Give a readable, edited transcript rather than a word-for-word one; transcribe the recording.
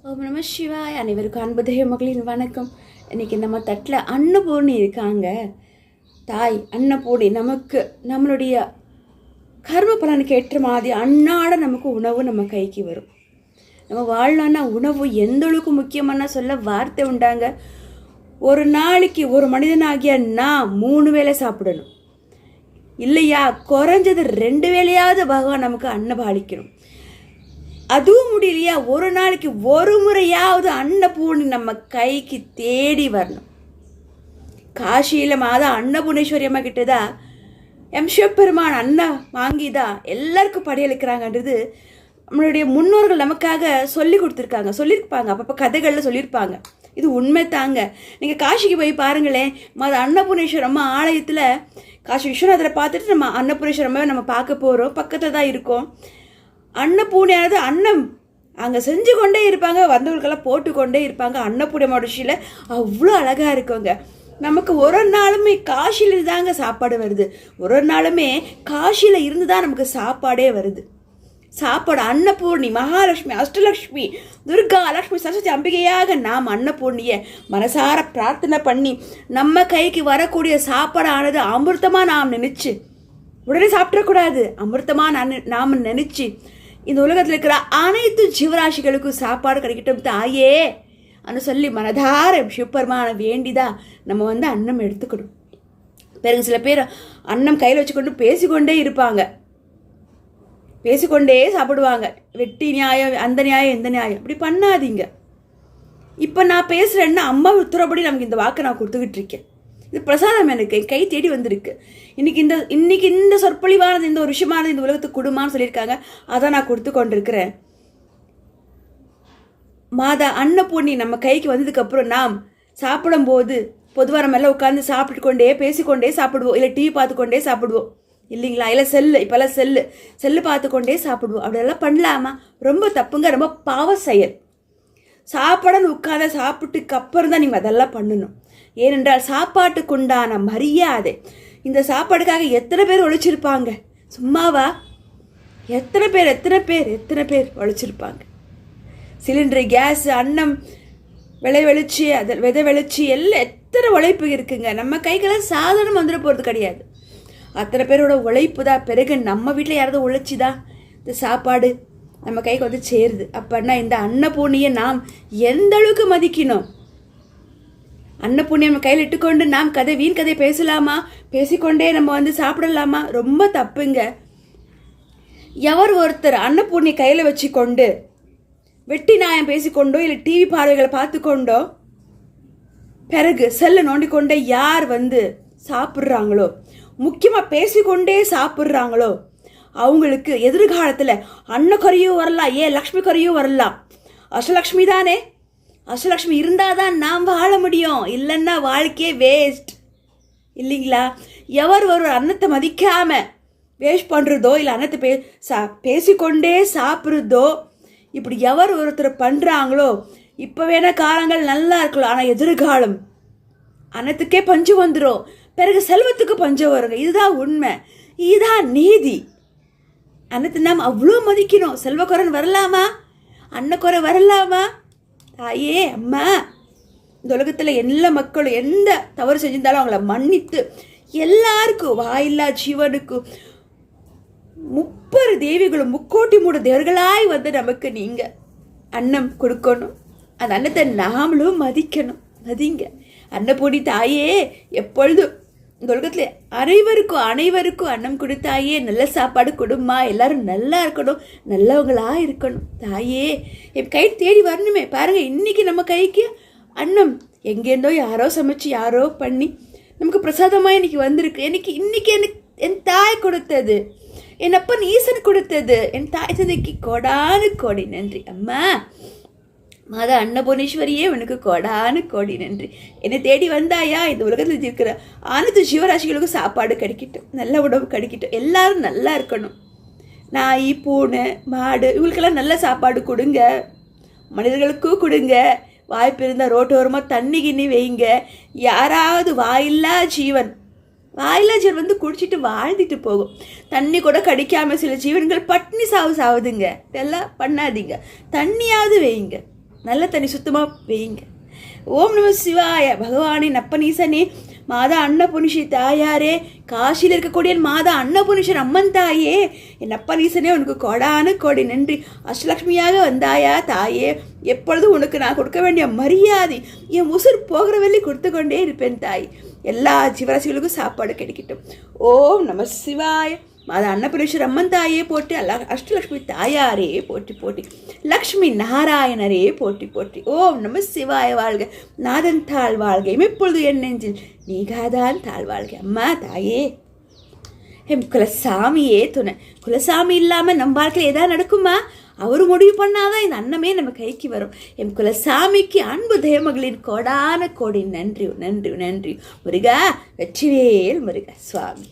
ஓம் நம சிவாய். அனைவருக்கும் அன்பு தெய்வ மகளின் வணக்கம். இன்றைக்கி நம்ம தட்டில் அன்னபூர்ணி இருக்காங்க. தாய் அன்னபூர்ணி நமக்கு நம்மளுடைய கர்ம பலனுக்கு ஏற்ற மாதிரி அன்னாட நமக்கு உணவு நம்ம கைக்கு வரும். நம்ம வாழணும்னா உணவு எந்த அளவுக்கு முக்கியமான சொல்ல வார்த்தை உண்டாங்க. ஒரு நாளைக்கு ஒரு மனிதனாகிய நான் 3 வேளை சாப்பிடணும் இல்லையா? குறைஞ்சது 2 வேளையாவது பகவான் நமக்கு அன்னபாலிக்கணும். அதுவும் முடியலையா, ஒரு நாளைக்கு ஒரு முறையாவது அன்னபூர்ணி நம்ம கைக்கு தேடி வரணும். காசியில் மாதா அன்னபூர்ணேஸ்வரி அம்மா கிட்டதான் சிவபெருமான் அன்னம் வாங்கிதான் எல்லாருக்கும் படையளிக்கிறாங்கன்றது நம்மளுடைய முன்னோர்கள் நமக்காக சொல்லி கொடுத்துருக்காங்க, சொல்லியிருப்பாங்க. அப்பப்போ கதைகளில் சொல்லியிருப்பாங்க. இது உண்மை தாங்க. நீங்கள் காசிக்கு போய் பாருங்களேன், மாதா அன்னபூர்ணேஸ்வரி அம்மா ஆலயத்தில் காசி விஸ்வநாதரை பார்த்துட்டு நம்ம அன்னபூர்ணேஸ்வரி அம்மாவை நம்ம பார்க்க போகிறோம். பக்கத்தில் தான் இருக்கோம். அன்னபூர்ணியானது அன்னம் அங்கே செஞ்சு கொண்டே இருப்பாங்க, வந்தவங்களுக்கெல்லாம் போட்டுக்கொண்டே இருப்பாங்க. அன்னபூர்ணி மடிச்சியில் அவ்வளோ அழகாக இருக்குங்க. நமக்கு ஒரு நாளுமே காசியில் தாங்க சாப்பாடு வருது. ஒரு நாளுமே காசியில் இருந்து தான் நமக்கு சாப்பாடே வருது. சாப்பாடு அன்னபூர்ணி, மகாலட்சுமி, அஷ்டலக்ஷ்மி, துர்கா, லக்ஷ்மி, சரஸ்வதி அம்பிகையாக நாம் அன்னபூர்ணியை மனசார பிரார்த்தனை பண்ணி நம்ம கைக்கு வரக்கூடிய சாப்பாடானது அமிர்தமாக நாம் நினச்சி உடனே சாப்பிடக்கூடாது. அமிர்தமாக நாம் நினச்சி இந்த உலகத்தில் இருக்கிற அனைத்து ஜீவராசிகளுக்கும் சாப்பாடு கிடைக்கட்டும் தாயே அன்னு சொல்லி மனதார சிவபெருமான வேண்டிதான் நம்ம அன்னம் எடுத்துக்கணும். பிறகு சில பேர் அன்னம் கையில் வச்சுக்கொண்டு பேசிக்கொண்டே இருப்பாங்க, பேசிக்கொண்டே சாப்பிடுவாங்க. வெட்டி நியாயம், அந்த நியாயம், இந்த நியாயம். அப்படி பண்ணாதீங்க. இப்போ நான் பேசுகிறேன்னா அம்மா உத்தரப்படி நமக்கு இந்த வாக்கை நான் கொடுத்துக்கிட்டு இருக்கேன். இது பிரசாதம் எனக்கு கை தேடி வந்திருக்கு. இன்னைக்கு இந்த சொற்பொழிவானது, இந்த ஒரு விஷயமானது இந்த உலகத்துக்கு கொடுமான்னு சொல்லியிருக்காங்க. அதான் நான் கொடுத்து கொண்டிருக்கிறேன். மாதா அன்னபூர்ணி நம்ம கைக்கு வந்ததுக்கப்புறம் நாம் சாப்பிடும்போது பொதுவாக நம்ம எல்லாம் உட்காந்து சாப்பிட்டு கொண்டே பேசிக்கொண்டே சாப்பிடுவோம், இல்லை டிவி பார்த்துக்கொண்டே சாப்பிடுவோம் இல்லைங்களா? இல்லை இப்போல்லாம் செல்லு பார்த்துக்கொண்டே சாப்பிடுவோம். அப்படியெல்லாம் பண்ணலாமா? ரொம்ப தப்புங்க, ரொம்ப பாவ செயல். சாப்பிடன்னு உட்காந்து சாப்பிட்டுக்கு அப்புறம் தான் நீங்கள் அதெல்லாம் பண்ணணும். ஏனென்றால் சாப்பாட்டுக்கு உண்டான மரியாதை, இந்த சாப்பாடுக்காக எத்தனை பேர் உழைச்சிருப்பாங்க? சும்மாவா? எத்தனை பேர் உழைச்சிருப்பாங்க? சிலிண்டரு, கேஸ், அன்னம் விதை வெளிச்சி எல்லாம் எத்தனை உழைப்பு இருக்குங்க. நம்ம கைக்கெல்லாம் சாதாரணம் வந்துட போகிறது கிடையாது. அத்தனை பேரோட உழைப்பு தான். பிறகு நம்ம வீட்டில் யாராவது உழைச்சிதான் இந்த சாப்பாடு நம்ம கைக்கு சேருது. அப்படின்னா இந்த அன்னபூர்ணியை நாம் எந்த அளவுக்கு மதிக்கணும்? அன்னபூர்ணியை நம்ம கையில் இட்டுக்கொண்டு நாம் வீண் கதை பேசலாமா? பேசிக்கொண்டே நம்ம சாப்பிடலாமா? ரொம்ப தப்புங்க. எவர் ஒருத்தர் அன்னபூர்ணி கையில் வச்சுக்கொண்டு வெட்டி நியாயம் பேசிக்கொண்டோ இல்லை டிவி பார்வைகளை பார்த்துக்கொண்டோ பிறகு செல்லை நோண்டிக்கொண்டே யார் சாப்பிட்றாங்களோ, முக்கியமாக பேசிக்கொண்டே சாப்பிட்றாங்களோ, அவங்களுக்கு எதிர்காலத்தில் அன்னக்குறையும் வரலாம், லக்ஷ்மி குறையும் வரலாம். அஷ்டலக்ஷ்மி தானே, அஷ்டலக்ஷ்மி இருந்தால் தான் நாம் வாழ முடியும். இல்லைன்னா வாழ்க்கையே வேஸ்ட் இல்லைங்களா? எவர் ஒரு அன்னத்தை மதிக்காமல் வேஸ்ட் பண்ணுறதோ இல்லை அன்னத்தை பேசிக்கொண்டே சாப்பிட்றதோ, இப்படி எவர் ஒருத்தர் பண்ணுறாங்களோ, இப்போ வேணா காலங்கள் நல்லா இருக்கலாம், ஆனால் எதிர்காலம் அன்னத்துக்கே பஞ்சம் வந்துடும். பிறகு செல்வத்துக்கு பஞ்சம் வருங்க. இதுதான் உண்மை, இதுதான் நீதி. அன்னத்தை நாம் அவ்வளோ மதிக்கணும். செல்வக்குறன் வரலாமா? அன்னக்குறை வரலாமா? தாயே அம்மா, இந்த உலகத்தில் எல்லா மக்களும் எந்த தவறு செஞ்சிருந்தாலும் அவங்கள மன்னித்து எல்லாருக்கும், வாயில்லா ஜீவனுக்கும் 30 தேவிகளும் 3 தேவர்களாய் நமக்கு நீங்கள் அன்னம் கொடுக்கணும். அந்த அன்னத்தை நாமளும் மதிக்கணும். மதிங்க. அன்னபூர்ணி தாயே எப்பொழுதும் இந்த உலகத்தில் அனைவருக்கும் அன்னம் கொடுத்தாயே, நல்ல சாப்பாடு கொடுமா, எல்லாரும் நல்லா இருக்கணும், நல்லவங்களா இருக்கணும். தாயே என் கை தேடி வரணுமே. பாருங்கள், இன்னைக்கு நம்ம கைக்கு அன்னம் எங்கேருந்தோ யாரோ சமைச்சு யாரோ பண்ணி நமக்கு பிரசாதமாக இன்னைக்கு வந்திருக்கு. இன்னைக்கு எனக்கு என் தாய் கொடுத்தது, என் அப்பன் ஈசன் கொடுத்தது. என் தாய் தந்தைக்கு கோடானு கோடி நன்றி. அம்மா மாதா அன்னபூர்ணேஸ்வரியே உனக்கு கோடானு கோடி நன்றி. என்னை தேடி வந்தாயா? இந்த உலகத்தில் இருக்கிற அனைத்து ஜீவராசிகளுக்கும் சாப்பாடு கிடைக்கட்டும், நல்ல உணவு கிடைக்கட்டும், எல்லாரும் நல்லா இருக்கணும். நாய், பூனை, மாடு இவங்களுக்கெல்லாம் நல்ல சாப்பாடு கொடுங்க. மனிதர்களுக்கும் கொடுங்க. வாய்ப்பு இருந்தால் ரோட்டோரமாக தண்ணி கிண்ணி வைங்க. யாராவது வாயில்லா ஜீவன் குடிச்சிட்டு வாழ்ந்துட்டு போகும். தண்ணி கூட கிடைக்காம சில ஜீவன்கள் பட்னி சாவுதுங்க. இதெல்லாம் பண்ணாதீங்க. தண்ணியாவது வைங்க. நல்ல தண்ணி சுத்தமாக வையுங்க. ஓம் நம சிவாய. பகவானே நப்பனீசனே, மாதா அன்னபுனிஷி தாயாரே, காசியில் இருக்கக்கூடிய மாதா அன்னபுனிஷன் அம்மன் தாயே, என் அப்பனீசனே உனக்கு கொடான கோடி நன்றி. அஷ்டலக்ஷ்மியாக வந்தாயா தாயே, எப்பொழுதும் உனக்கு நான் கொடுக்க வேண்டிய மரியாதை என் உசுர் போகிற வெள்ளி கொடுத்து கொண்டே இருப்பேன் தாய். எல்லா ஜீவராசிகளுக்கும் சாப்பாடு கிடைக்கட்டும். ஓம் நம சிவாய. மாதா அன்னபுரீஸ்வரர் அம்மன் தாயே போற்றி. அஷ்டலக்ஷ்மி தாயாரே போற்றி போற்றி. லக்ஷ்மி நாராயணரே போற்றி போற்றி. ஓம் நம சிவாய. வாழ்க நாதன் தாழ் வாழ்க. இமைப்பொழுது என் நெஞ்சில் நீகாதான் தாழ் வாழ்க. அம்மா தாயே, எம் குலசாமியே துணை. குலசாமி இல்லாமல் நம்ம வாழ்க்கையில் ஏதாவது நடக்குமா? அவர் முடிவு பண்ணாதான் இந்த அன்னமே நம்ம கைக்கு வரும். எம் குலசாமிக்கு அன்பு தேவமகளின் கோடான கோடி நன்றி நன்றி நன்றி. முருகா, வெற்றிவேல் முருகா சுவாமி.